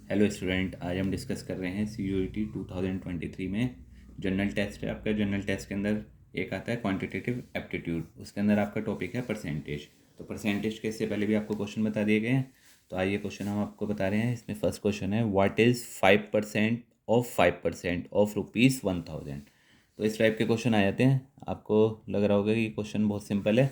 Hello student, आज हम discuss कर रहे हैं CUET 2023 में जनरल टेस्ट है आपका। जनरल टेस्ट के अंदर एक आता है क्वांटिटेटिव एप्टीट्यूड, उसके अंदर आपका टॉपिक है परसेंटेज। तो परसेंटेज के इससे पहले भी आपको क्वेश्चन बता दिए गए हैं, तो आइए क्वेश्चन हम आपको बता रहे हैं। इसमें फर्स्ट क्वेश्चन है, व्हाट इज़ 5% ऑफ 5% ऑफ ₹1000। तो इस टाइप के क्वेश्चन आ जाते हैं। आपको लग रहा होगा कि क्वेश्चन बहुत सिंपल है,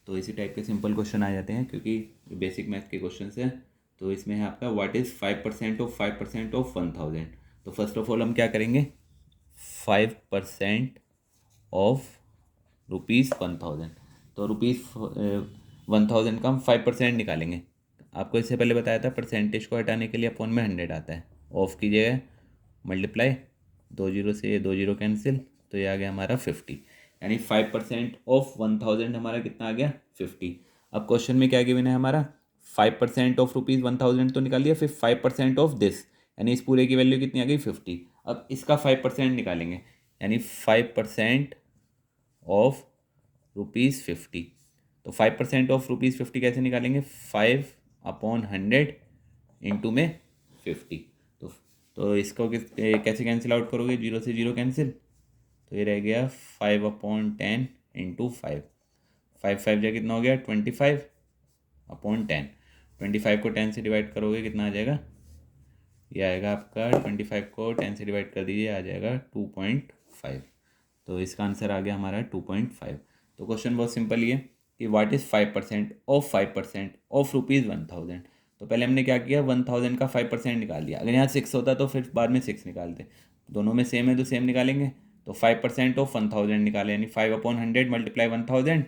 तो इसी टाइप के सिंपल क्वेश्चन आ जाते हैं क्योंकि बेसिक मैथ के क्वेश्चन हैं। तो इसमें है आपका व्हाट इज़ 5% ऑफ 5% ऑफ 1000। तो फर्स्ट ऑफ ऑल हम क्या करेंगे, 5% ऑफ ₹1000। तो ₹1000 का हम 5% निकालेंगे। आपको इससे पहले बताया था परसेंटेज को हटाने के लिए अपॉन में 100 आता है। ऑफ की जगह मल्टीप्लाई, 2 जीरो से ये 2 जीरो कैंसिल, तो ये आ गया हमारा 50। यानी 5% ऑफ 1000 हमारा कितना आ गया, 50। अब क्वेश्चन में क्या गिवन है हमारा, 5% ऑफ ₹1000 तो निकाल लिया, फिर 5% ऑफ दिस, यानी इस पूरे की वैल्यू कितनी आ गई, 50। अब इसका 5% निकालेंगे, यानी 5% ऑफ ₹50। तो 5% ऑफ ₹50 कैसे निकालेंगे, 5/100 इंटू में 50। तो इसको कैसे कैंसिल आउट करोगे, जीरो से जीरो कैंसिल, तो ये रह गया 5/10 इंटू 5। 5 जा कितना हो गया, 25/10। 25 को 10 से डिवाइड करोगे कितना आ जाएगा, ये आएगा आपका 25 को 10 से डिवाइड कर दीजिए, आ जाएगा 2.5। तो इसका आंसर आ गया हमारा 2.5। तो क्वेश्चन बहुत सिंपल ही है कि व्हाट इज़ 5% ऑफ ₹1000। तो पहले हमने क्या किया, 1000 का 5% निकाल दिया। अगर यहाँ 6 होता तो फिर बाद में 6 निकालते, दोनों में सेम है तो सेम निकालेंगे। तो 5% ऑफ 1000 निकाले, यानी 5/100 मल्टीप्लाई 1000,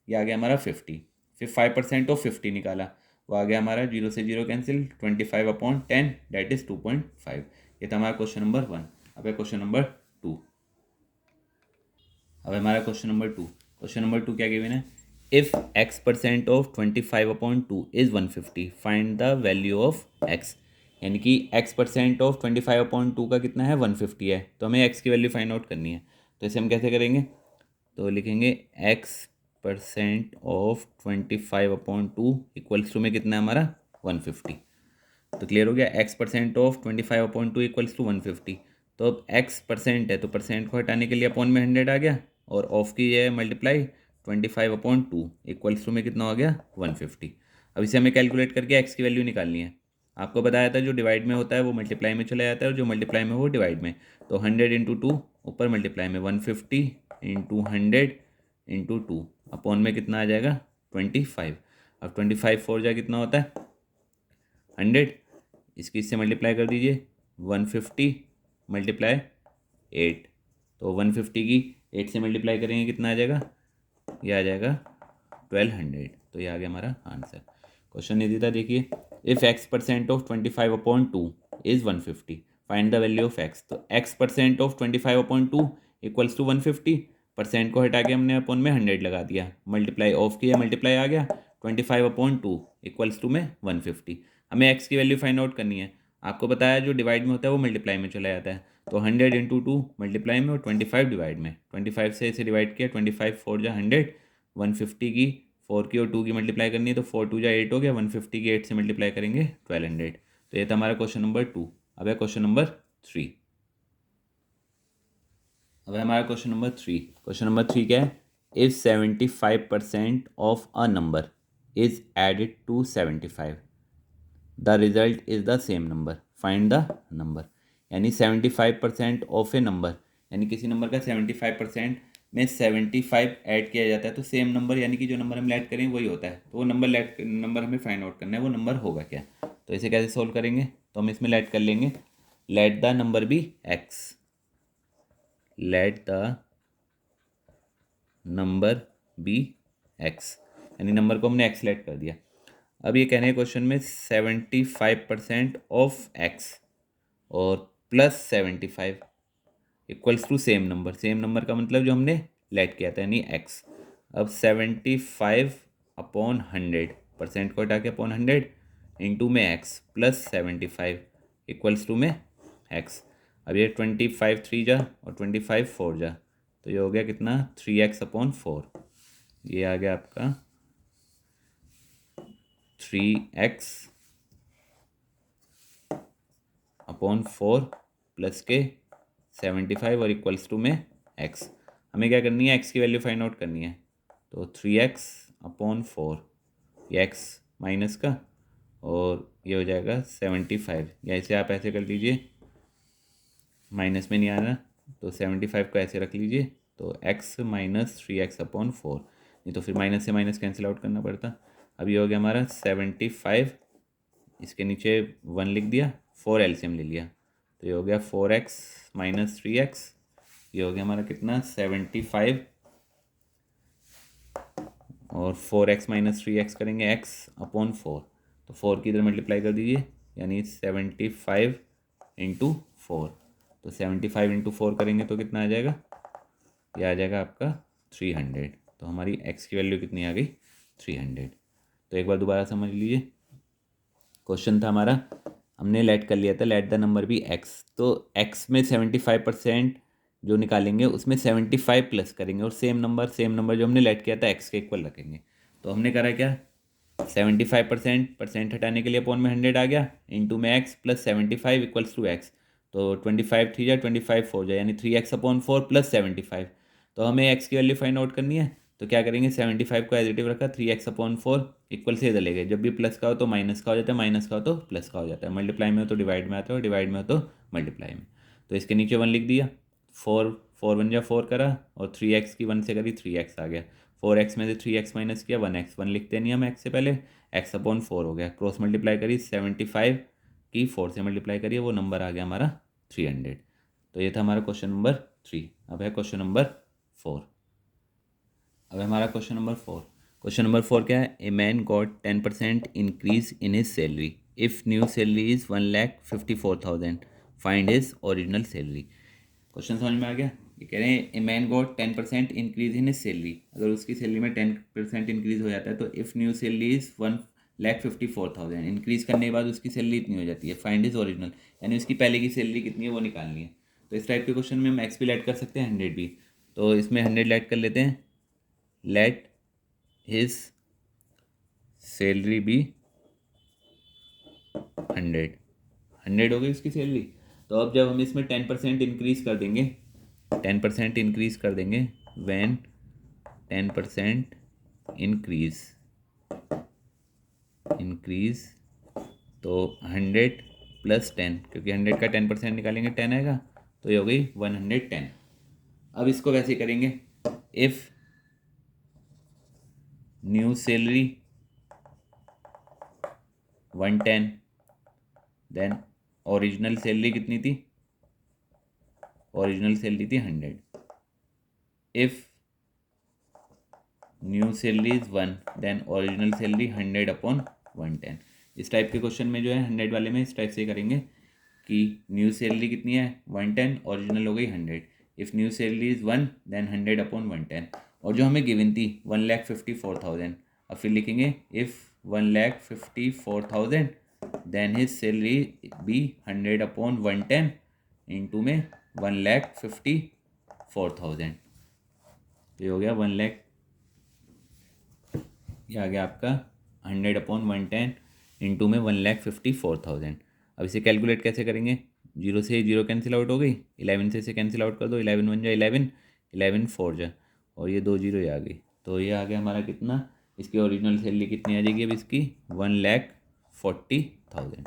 ये आ गया हमारा 50। फिर 5% ऑफ 50 निकाला, वो आ गया हमारा जीरो से जीरो कैंसिल, 25/10 दैट इज़ 2.5। ये था हमारा क्वेश्चन नंबर 1। अब है क्वेश्चन नंबर 2। अब हमारा क्वेश्चन नंबर टू क्या गिवन है, if x% of 25/2 is 150 find the value of x। यानी कि x% ऑफ 25/2 का कितना है, 150 है, तो हमें x की वैल्यू फाइंड आउट करनी है। तो इसे हम कैसे करेंगे, तो लिखेंगे x% ऑफ 25/2 इक्वल्स टू में कितना है हमारा, 150। तो क्लियर हो गया, x% ऑफ 25/2 इक्वल्स टू 150। तो अब x परसेंट है तो परसेंट को हटाने के लिए अपॉन में 100 आ गया, और ऑफ की है मल्टीप्लाई 25/2 इक्वल्स टू में कितना हो गया, 150। अब इसे हमें कैलकुलेट करके x की वैल्यू निकालनी है। आपको बताया था जो डिवाइड में होता है वो मल्टीप्लाई में चला जाता है, और जो मल्टीप्लाई में वो डिवाइड में। तो 100 इंटू 2 ऊपर मल्टीप्लाई में 150 इंटू 100 इंटू 2 अपॉन में कितना आ जाएगा, 25। अब 25 4 जा कितना होता है, 100। इसकी इससे मल्टीप्लाई कर दीजिए, 150 मल्टीप्लाई 8। तो 150 की 8 से मल्टीप्लाई करेंगे कितना आ जाएगा, ये आ जाएगा 1200। तो ये आ गया हमारा आंसर। क्वेश्चन इजी था, देखिए, if x% of 25/2 is 150 find the value of x। तो x% of 25/2 equals to 150। Percent को हटा के हमने अपॉन में 100 लगा दिया, मल्टीप्लाई ऑफ किया, मल्टीप्लाई आ गया 25/2 इक्वल्स टू में 150। हमें x की वैल्यू फाइंड आउट करनी है। आपको बताया जो डिवाइड में होता है वो मल्टीप्लाई में चला जाता है। तो 100 इंटू 2 मल्टीप्लाई में, और 25 डिवाइड में। 25 से इसे डिवाइड किया, 25 4 जा 100, 150 की 4 की और 2 की मल्टीप्लाई करनी है, तो 4 2 जा 8 हो गया, 150 की 8 से मल्टीप्लाई करेंगे 1200। तो ये था हमारा क्वेश्चन नंबर 2। अब है क्वेश्चन नंबर 3। अब है हमारा क्वेश्चन नंबर 3। क्वेश्चन नंबर 3 क्या है, if 75% of a number is added to 75 the result is the same number find the number. यानी 75% ऑफ ए नंबर, यानी किसी नंबर का 75% में 75 ऐड किया जाता है तो सेम नंबर, यानी कि जो नंबर हम ऐड करें वही होता है। तो वो नंबर हमें फाइंड आउट करना है, वो नंबर होगा क्या। तो इसे कैसे सोल्व करेंगे, तो हम इसमें लेट कर लेंगे, let the number be X, let the number be X, यानी नंबर को हमने एक्स लेट कर दिया। अब ये कहने हैं क्वेश्चन में 75% ऑफ एक्स और plus 75 equals to same number. Same number का मतलब जो हमने लेट किया था, यानी एक्स। अब 75/100, परसेंट को हटा के अपॉन 100 इंटू में एक्स प्लस 75 इक्वल्स टू में एक्स। अब ये 25 3 जा और 25 4 जा, तो ये हो गया कितना, 3x/4। ये आ गया आपका 3x अपॉन 4 प्लस के 75 और इक्वल्स टू में एक्स। हमें क्या करनी है, एक्स की वैल्यू फाइंड आउट करनी है। तो 3x अपॉन 4, ये एक्स माइनस का, और ये हो जाएगा 75, या इसे आप ऐसे कर लीजिए, माइनस में नहीं आना, तो 75 को ऐसे रख लीजिए, तो x माइनस 3x अपॉन 4, नहीं तो फिर माइनस से माइनस कैंसिल आउट करना पड़ता। अब ये हो गया हमारा 75, इसके नीचे 1 लिख दिया, 4 एलसीएम ले लिया, तो ये हो गया 4x माइनस 3x, ये हो गया हमारा कितना 75, और 4x माइनस 3x करेंगे x अपॉन 4, तो 4 की इधर मल्टीप्लाई कर दीजिए, यानी 75 इंटू 4, तो 75 इंटू 4 करेंगे तो कितना आ जाएगा, ये आ जाएगा आपका 300। तो हमारी x की वैल्यू कितनी आ गई, 300। तो एक बार दोबारा समझ लीजिए, क्वेश्चन था हमारा, हमने लेट कर लिया था let the number be x, तो x में 75% जो निकालेंगे उसमें 75 प्लस करेंगे, और सेम नंबर जो हमने लेट किया था x के इक्वल रखेंगे। तो हमने करा क्या, 75% हटाने के लिए अपॉन में 100 आ गया, इंटू में x plus 75 equals to x, तो 25 3 जाए 25 4 जाए, यानी 3x अपॉन 4 प्लस 75। तो हमें x की वैल्यू फाइंड आउट करनी है, तो क्या करेंगे, 75 को एज इट इज रखा, 3x अपॉन 4 इक्वल से इधर ले गए, जब भी प्लस का हो तो माइनस का हो जाता है, माइनस का हो तो प्लस का हो जाता है, मल्टीप्लाई में हो तो डिवाइड में आता है, और डिवाइड में हो तो मल्टीप्लाई में। तो इसके नीचे 1 लिख दिया, 4 1 जा 4 करा, और 3x की 1 से करी 3x आ गया, 4x में से 3x माइनस किया 1x, 1 लिखते नहीं हम x से पहले, x अपॉन 4 हो गया, क्रॉस मल्टीप्लाई करी 75 की 4 से मल्टीप्लाई करिए, वो नंबर आ गया हमारा 300। तो ये था हमारा क्वेश्चन नंबर 3। अब है क्वेश्चन नंबर 4। अब हमारा क्वेश्चन नंबर 4। क्वेश्चन नंबर 4 क्या है, a man got 10% increase in his salary if new salary is 1,54,000, find his original salary. Question समझ में आ गया। ये कह रहे हैं a man got 10% increase in his salary, अगर उसकी सैलरी में 10% इंक्रीज हो जाता है, तो if new salary is 1,54,000, increase करने के बाद उसकी सैलरी इतनी हो जाती है, फाइंड हिज ओरिजिनल, यानी उसकी पहले की सैलरी कितनी है वो निकालनी है। तो इस टाइप के क्वेश्चन में हम एक्स भी ऐड कर सकते हैं, 100 भी, तो इसमें 100 ऐड कर लेते हैं, लेट हिज सैलरी बी 100 हो गई उसकी सैलरी। तो अब जब हम इसमें 10% इंक्रीज कर देंगे, 10% इंक्रीज कर देंगे, व्हेन 10% इंक्रीज तो 100 प्लस 10, क्योंकि 100 का 10% निकालेंगे 10 आएगा, तो ये हो गई 110। अब इसको वैसे करेंगे, if new salary 110, then original salary कितनी थी, ओरिजिनल सैलरी थी 100। If new salary is 1, then original salary 100 upon 110। इस टाइप के क्वेश्चन में जो है 100 वाले में इस टाइप से करेंगे कि न्यू सैलरी कितनी है 110, ओरिजिनल हो गई 100। If new salary is 1, then 100 upon 110, और जो हमें गिवन थी 1,54,000, अब फिर लिखेंगे if 1,54,000, then his salary be 100 upon 110 into में 1,54,000, तो ये हो गया 1,00,000, ये आ गया आपका 100 अपॉन 110 इंटू में 1,54,000। अब इसे कैलकुलेट कैसे करेंगे, 0 से 0 कैंसिल आउट हो गई, 11 से इसे कैंसिल आउट कर दो, 11 1 जा 11, 11 4 जा, और ये 2 0 आ गई, तो ये आ गया हमारा कितना, इसकी ओरिजिनल सैलरी कितनी आ जाएगी अब इसकी 1,40,000।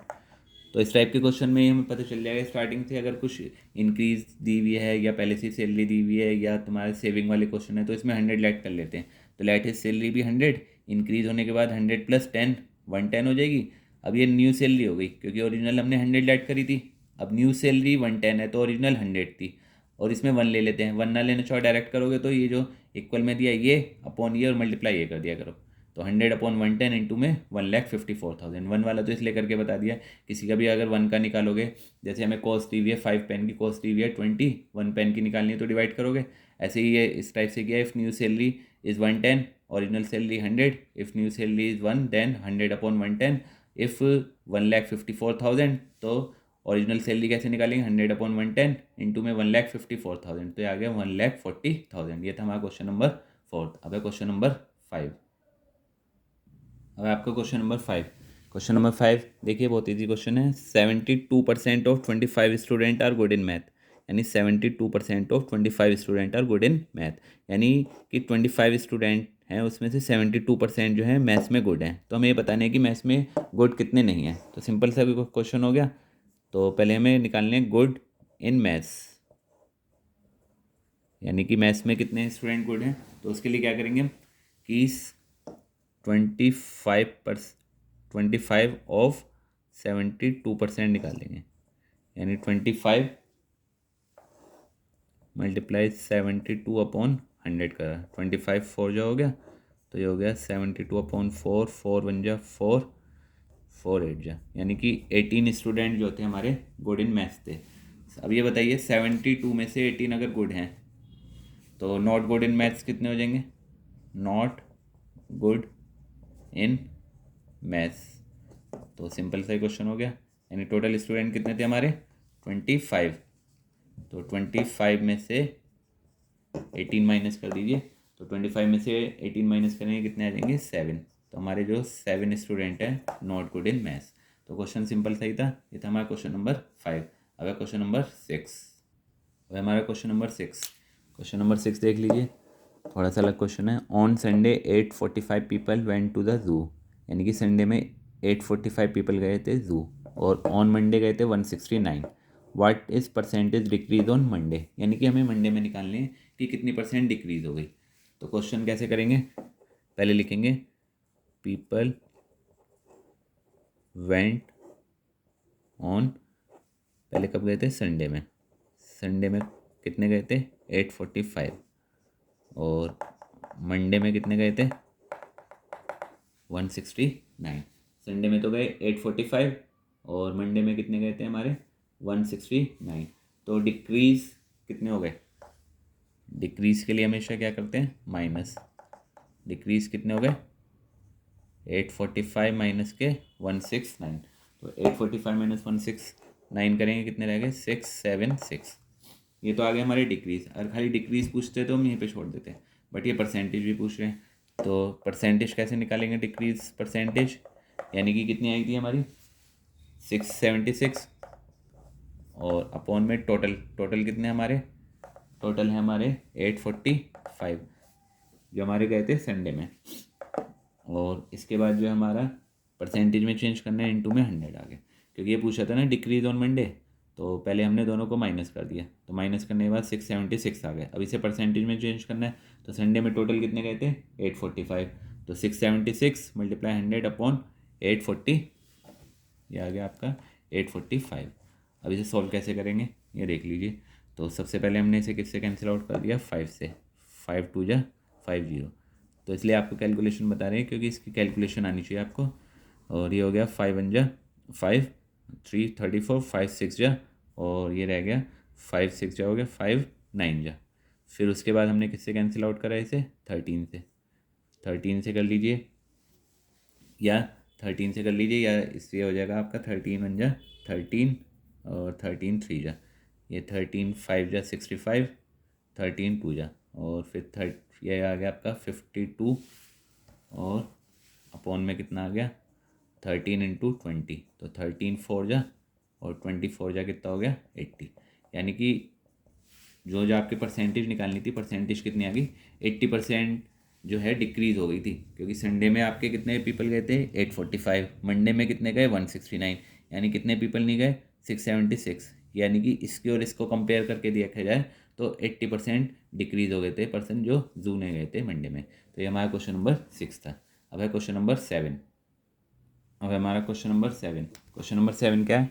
तो इस टाइप के क्वेश्चन में हमें पता चल जाएगा स्टार्टिंग से, अगर कुछ इंक्रीज दी हुई है या पहले से सैलरी दी हुई है या तुम्हारे सेविंग वाले क्वेश्चन है, तो इसमें 100 लेट कर लेते हैं। तो लेट हिज सैलरी भी 100, इंक्रीज होने के बाद 100 प्लस 10 110 हो जाएगी। अब ये न्यू सैलरी हो गई, क्योंकि ओरिजिनल हमने 100 लेट करी थी, अब न्यू सैलरी 110 है, तो ओरिजिनल 100 थी, और इसमें 1 ले लेते हैं, 1 ना लेना चाहो डायरेक्ट करोगे, तो ये जो इक्वल में दिया ये अपॉन ये और मल्टीप्लाई ये कर दिया करो, तो 100 अपॉन 110 इंटू में 1,54,000। 1 वाला तो इसलिए करके बता दिया, किसी का भी अगर 1 का निकालोगे, जैसे हमें कॉस्ट दी हुई है 5 पेन की कॉस्ट दी हुई है 20, 1 पेन की निकालनी है तो डिवाइड करोगे, ऐसे ही ये इस टाइप से किया, if new salary is 110, original salary 100, if new salary is 1, then 100 upon 110, if 1,54,000, तो ओरिजिनल सैलरी कैसे निकालेंगे, 100 अपॉन 110 इंटू में 1,54,000, तो ये आ गया 1,40,000। ये था हमारा क्वेश्चन नंबर 4। अब है क्वेश्चन नंबर 5। अब आपका क्वेश्चन नंबर 5। क्वेश्चन नंबर 5 देखिए, बहुत इजी क्वेश्चन है। 72% of 25 student are good in math, यानी 72% of 25 student are good in math, यानी कि 25 स्टूडेंट हैं उसमें से 72% जो है मैथ्स में गुड हैं। तो हमें ये बताना है कि मैथ्स में गुड कितने नहीं हैं। तो सिंपल सा क्वेश्चन हो गया। तो पहले हमें निकालने हैं गुड इन मैथ्स, यानी कि मैथ्स में कितने स्टूडेंट गुड हैं। तो उसके लिए क्या करेंगे हम कि 25 ऑफ 72% निकालेंगे, यानी 25 मल्टीप्लाई 72/100 करा। 25 4 जो हो गया, तो ये हो गया 72/4, 4 1 जा 4, 4 8 जा, यानी कि 18 स्टूडेंट जो थे हमारे गुड इन मैथ्स थे। अब ये बताइए 72 में से 18 अगर गुड हैं तो नॉट गुड इन मैथ्स कितने हो जाएंगे। नॉट गुड इन मैथ्स, तो सिंपल सा ही क्वेश्चन हो गया। यानी टोटल स्टूडेंट कितने थे हमारे 25, तो 25 में से 18 माइनस कर दीजिए। तो 25 में से 18 माइनस करेंगे कितने आ जाएंगे 7। तो हमारे जो 7 स्टूडेंट हैं नॉट गुड इन मैथ्स। तो क्वेश्चन सिंपल सा ही था। ये था हमारा क्वेश्चन नंबर 5। अब है क्वेश्चन नंबर 6। अब हमारा क्वेश्चन नंबर 6। क्वेश्चन नंबर 6 देख लीजिए, थोड़ा सा अलग क्वेश्चन है। On Sunday 845 people went to the zoo, यानी कि संडे में 845 पीपल गए थे जू, और ऑन मंडे गए थे 169। What is percentage decrease on Monday, यानी कि हमें मंडे में निकालने हैं कि कितनी परसेंट डिक्रीज हो गई। तो क्वेश्चन कैसे करेंगे, पहले लिखेंगे पीपल वेंट ऑन, पहले कब गए थे संडे में, संडे में कितने गए थे 845, और मंडे में कितने गए थे 169। संडे में तो गए 845 और मंडे में कितने गए थे हमारे 169। तो डिक्रीज कितने हो गए, डिक्रीज के लिए हमेशा क्या करते हैं माइनस। डिक्रीज कितने हो गए 845 माइनस के 169। तो 845 माइनस 169 करेंगे कितने रह गए 676। ये तो आ गए हमारे डिक्रीज। अगर खाली डिक्रीज पूछते तो हम यहीं पे छोड़ देते हैं, बट ये परसेंटेज भी पूछ रहे हैं। तो परसेंटेज कैसे निकालेंगे डिक्रीज परसेंटेज, यानी कि कितनी आई थी हमारी 676, और अपॉन में टोटल, टोटल कितने हमारे, टोटल है हमारे 845 जो हमारे गए थे संडे में, और इसके बाद जो हमारा परसेंटेज में चेंज करना है इनटू में 100 आ गया, क्योंकि ये पूछा था ना डिक्रीज ऑन मंडे। तो पहले हमने दोनों को माइनस कर दिया, तो माइनस करने के बाद 676 आ गया। अब इसे परसेंटेज में चेंज करना है, तो संडे में टोटल कितने गए थे 845, तो 676 मल्टीप्लाई 100/840, ये आ गया आपका 845। अब इसे सॉल्व कैसे करेंगे ये देख लीजिए। तो सबसे पहले हमने इसे किससे कैंसिल आउट कर दिया 5 से, 5 2 जा 50, तो इसलिए आपको कैलकुलेशन बता रहे हैं क्योंकि इसकी कैलकुलेशन आनी चाहिए आपको। और ये हो गया 5 1 जा 5, 3 34, 5 6 जा, और ये रह गया 5 6 जा हो गया 5 9 जा। फिर उसके बाद हमने किससे कैंसिल आउट करा इसे 13 से, 13 से कर लीजिए, या 13 से कर लीजिए, या इससे हो जाएगा आपका 13 1 जा 13, और 13 3 जा, ये 13 5 जा 65, 13 2 जा, और फिर ये आ गया आपका 52, और अपॉन में कितना आ गया 13 इंटू 20, तो 13 4 जा, और 24 जा कितना हो गया 80। यानी कि जो जो आपकी परसेंटेज निकालनी थी, परसेंटेज कितनी आ गई 80% जो है डिक्रीज़ हो गई थी, क्योंकि संडे में आपके कितने पीपल गए थे 845, मंडे में कितने गए 169, यानी कितने पीपल नहीं गए 676। यानी कि इसके और इसको कंपेयर करके देखा जाए तो 80% डिक्रीज़ हो गए थे पर्सन जो जू नहीं गए थे मंडे में। तो ये हमारा क्वेश्चन नंबर 6 था। अब है क्वेश्चन नंबर 7। अब है हमारा क्वेश्चन नंबर 7। क्वेश्चन नंबर 7 क्या है,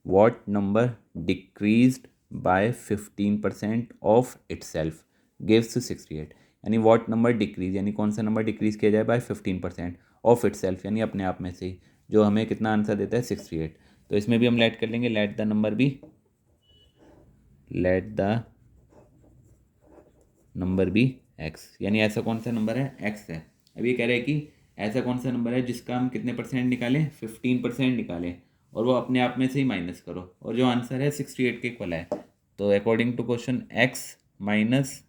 what number decreased bye 15% of itself gives 68, यानी वॉट नंबर डिक्रीज, यानी कौन सा नंबर डिक्रीज किया जाए बाय 15% ऑफ इटसेल्फ, यानी अपने आप में से ही, जो हमें कितना आंसर देता है 68। तो इसमें भी हम लेट कर लेंगे, let the number be X, यानी ऐसा कौन सा नंबर है एक्स है। अब ये कह रहे हैं कि ऐसा कौन सा नंबर है जिसका हम कितने परसेंट निकालें 15% निकालें, और वो अपने आप में से ही माइनस करो, और जो आंसर है 68 के इक्वल है। तो according to question X minus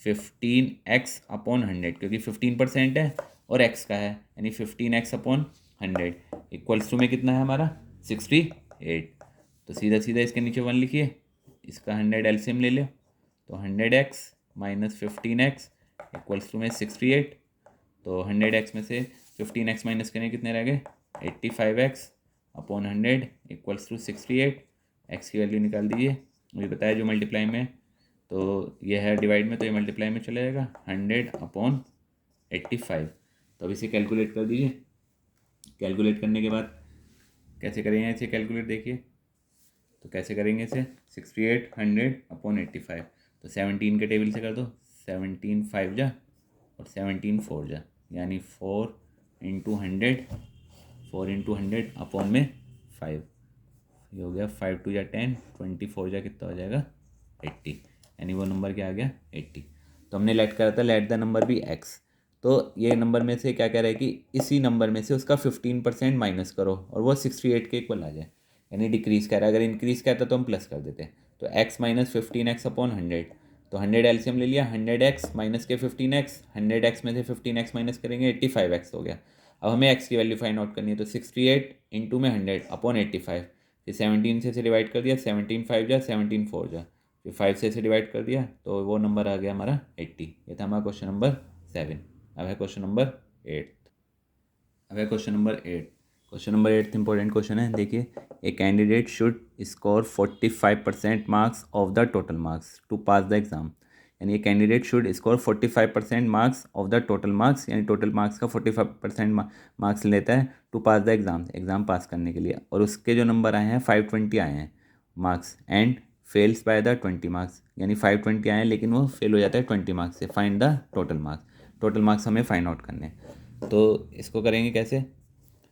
15x/100, क्योंकि 15% है और x का है, यानी 15x/100, इक्वल्स टू में कितना है हमारा 68। तो सीधा सीधा इसके नीचे 1 लिखिए, इसका 100 एलसीएम ले लो, तो 100x minus 15x equals to में 68। तो 100x में से 15x माइनस करें कितने रह गए 85x upon 100 equals to 68। x की वैल्यू निकाल दीजिए, मुझे बताया जो मल्टीप्लाई में, तो ये है डिवाइड में, तो ये मल्टीप्लाई में चला जाएगा 100 अपॉन 85। तो अब इसे कैलकुलेट कर दीजिए। कैलकुलेट करने के बाद कैसे करेंगे इसे कैलकुलेट, देखिए तो कैसे करेंगे इसे 68 100 अपॉन 85। तो 17 के टेबल से कर दो, 17 5 जा और 17 4 जा, यानी 4 इंटू 100, 4 इंटू 100 अपॉन में 5, ये हो गया 5 2 जा 10, 24 जा कितना हो जाएगा 80, यानी वो नंबर क्या आ गया 80। तो हमने लेट करा था let the number be X. तो ये नंबर में से क्या कह रहा है कि इसी नंबर में से उसका 15% माइनस करो और वो 68 के इक्वल आ जाए, यानी डिक्रीज कह रहा है। अगर इंक्रीज कहता तो हम प्लस कर देते। तो x माइनस 15x अपॉन 100, तो 100 एलसीएम ले लिया, 100x माइनस के 15x, 100x में से 15x माइनस करेंगे 85x हो गया। अब हमें x की वैल्यू फाइंड आउट करनी है, तो 68 इंटू में 100 अपॉन 85, फिर 17 से डिवाइड कर दिया, 17 5 जा 17 4 जा, फिर 5 से डिवाइड कर दिया, तो वो नंबर आ गया हमारा 80। ये था हमारा क्वेश्चन नंबर 7। अब है क्वेश्चन नंबर 8। अब है question number 8। Question number 8 important question है, देखिए a candidate should score 45% marks of the total marks to pass the exam, यानी ये candidate should score 45% marks of the total marks, यानी total marks का 45% marks लेता है to pass the exam, exam pass करने के लिए, और उसके जो नंबर आए हैं 520 आए हैं marks, and fails by the 20 marks, यानी 520 आए हैं लेकिन वो फेल हो जाता है 20 मार्क्स से। Find the total marks, total marks हमें फाइंड आउट करने हैं। तो इसको करेंगे कैसे,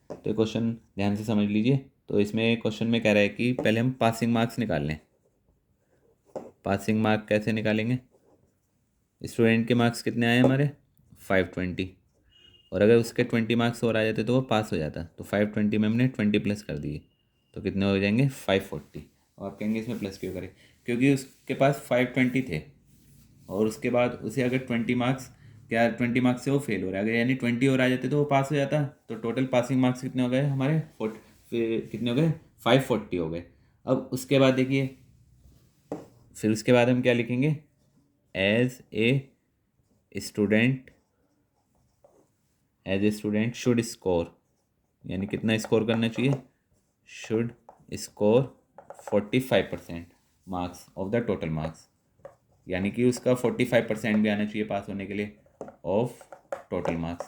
तो क्वेश्चन ध्यान से समझ लीजिए। तो इसमें क्वेश्चन में कह रहा है कि पहले हम पासिंग मार्क्स निकाल लें। पासिंग मार्क कैसे निकालेंगे, स्टूडेंट के मार्क्स कितने आए हमारे 520, और अगर उसके 20 मार्क्स और आ जाते तो वो पास हो जाता। तो 520 में हमने 20 प्लस कर दिए, तो कितने हो जाएंगे 540। और आप कहेंगे इसमें प्लस क्यों करें, क्योंकि उसके पास 520 थे और उसके बाद उसे अगर 20 मार्क्स, क्या 20 मार्क्स से वो फेल हो रहा है, यानी 20 और आ जाते तो वो पास हो जाता। तो टोटल पासिंग मार्क्स कितने हो गए हमारे फिर कितने हो गए 540 हो गए। अब उसके बाद देखिए, फिर उसके बाद हम क्या लिखेंगे, as a student, as a student should score, यानी कितना स्कोर करना चाहिए, should score 45% marks of the total marks, यानी कि उसका 45% भी आना चाहिए पास होने के लिए ऑफ टोटल मार्क्स।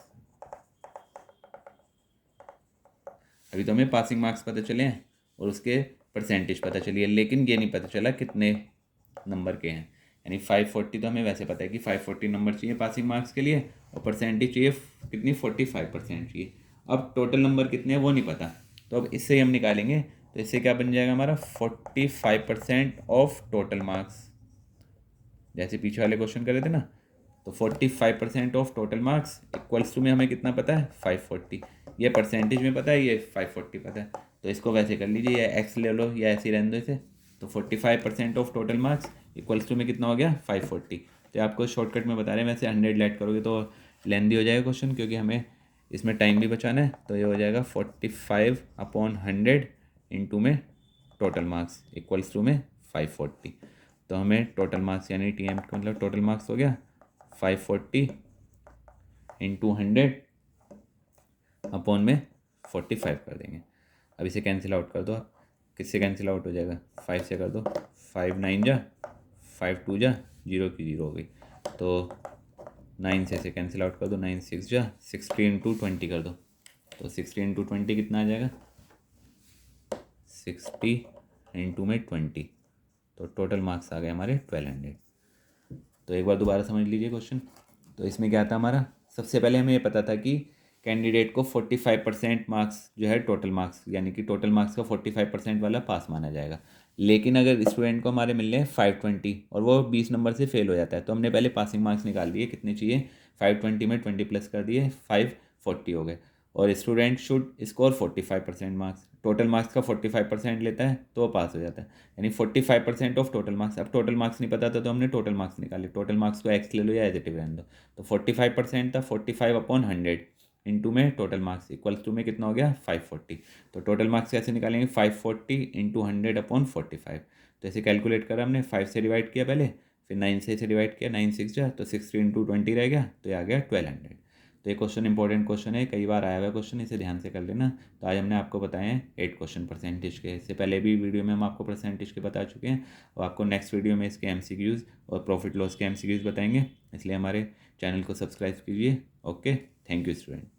अभी तो हमें पासिंग मार्क्स पता चले हैं और उसके परसेंटेज पता चली है, लेकिन ये नहीं पता चला कितने नंबर के हैं। यानी 540 तो हमें वैसे पता है कि 540 नंबर चाहिए पासिंग मार्क्स के लिए, और परसेंटेज चाहिए कितनी 45% चाहिए। अब टोटल नंबर कितने हैं वो नहीं पता, तो अब इससे ही हम निकालेंगे। तो इससे क्या बन जाएगा हमारा 45% ऑफ टोटल मार्क्स, जैसे पीछे वाले क्वेश्चन कर रहे थे ना। तो 45% of total marks equals to में हमें कितना पता है 540, ये परसेंटेज में पता है, ये 540 पता है। तो इसको वैसे कर लीजिए, या एक्स ले लो या ऐसे ही रहने दो इसे। तो 45% of total marks equals to में कितना हो गया 540। तो आपको शॉर्टकट में बता रहे हैं, वैसे 100 लेट करोगे तो लेंदी हो जाएगा क्वेश्चन, क्योंकि हमें इसमें टाइम भी बचाना है। तो ये हो जाएगा 45/100 इंटू में टोटल मार्क्स इक्वल्स टू में 540। तो हमें टोटल मार्क्स यानी टी एम का मतलब टोटल मार्क्स हो गया 540 इंटू 100 अपॉन में 45 कर देंगे। अब इसे कैंसिल आउट कर दो आप, किससे कैंसिल आउट हो जाएगा 5 से कर दो, 5 9 जा, 5 2 जा, 0 की 0 हो गई। तो 9 से कैंसिल आउट कर दो, 9 6 जा, 60 इंटू 20 कर दो, तो 60 इंटू 20 कितना आ जाएगा 60 इंटू में 20, तो टोटल मार्क्स आ गए हमारे 1200। तो एक बार दोबारा समझ लीजिए क्वेश्चन। तो इसमें क्या था हमारा, सबसे पहले हमें ये पता था कि कैंडिडेट को 45% मार्क्स जो है टोटल मार्क्स, यानी कि टोटल मार्क्स का 45% वाला पास माना जाएगा। लेकिन अगर स्टूडेंट को हमारे मिल रहे हैं 520 और वो 20 नंबर से फेल हो जाता है, तो हमने पहले पासिंग मार्क्स निकाल दिए, कितने चाहिए 520 में 20 प्लस कर दिए 540 हो गए। और student should score 45% marks, total marks का 45% लेता है तो वो पास हो जाता है, यानी 45% ऑफ टोटल मार्क्स। अब टोटल मार्क्स नहीं पता था तो हमने टोटल मार्क्स निकाले, टोटल मार्क्स को एक्स ले लो या एज इट इज रहने दो। तो 45% था 45/100, इंटू में टोटल मार्क्स इक्वल्स टू में कितना हो गया 540। तो टोटल मार्क्स कैसे निकालेंगे 540 इंटू 100/45। तो ऐसे कैलकुलेट करा हमने, 5 से डिवाइड किया पहले, फिर 9 से डिवाइड किया, 9 6 जा तो 60 इंटू 20 रह गया, तो ये आ गया 1200। तो ये क्वेश्चन इंपॉर्टेंट क्वेश्चन है, कई बार आया हुआ क्वेश्चन, इसे ध्यान से कर लेना। तो आज हमने आपको बताए हैं 8 क्वेश्चन परसेंटेज के। इससे पहले भी वीडियो में हम आपको परसेंटेज के बता चुके हैं, और आपको नेक्स्ट वीडियो में इसके एमसीक्यूज़ और प्रॉफिट लॉस के एमसीक्यूज़ बताएंगे। इसलिए हमारे चैनल को सब्सक्राइब कीजिए। Okay, thank you student.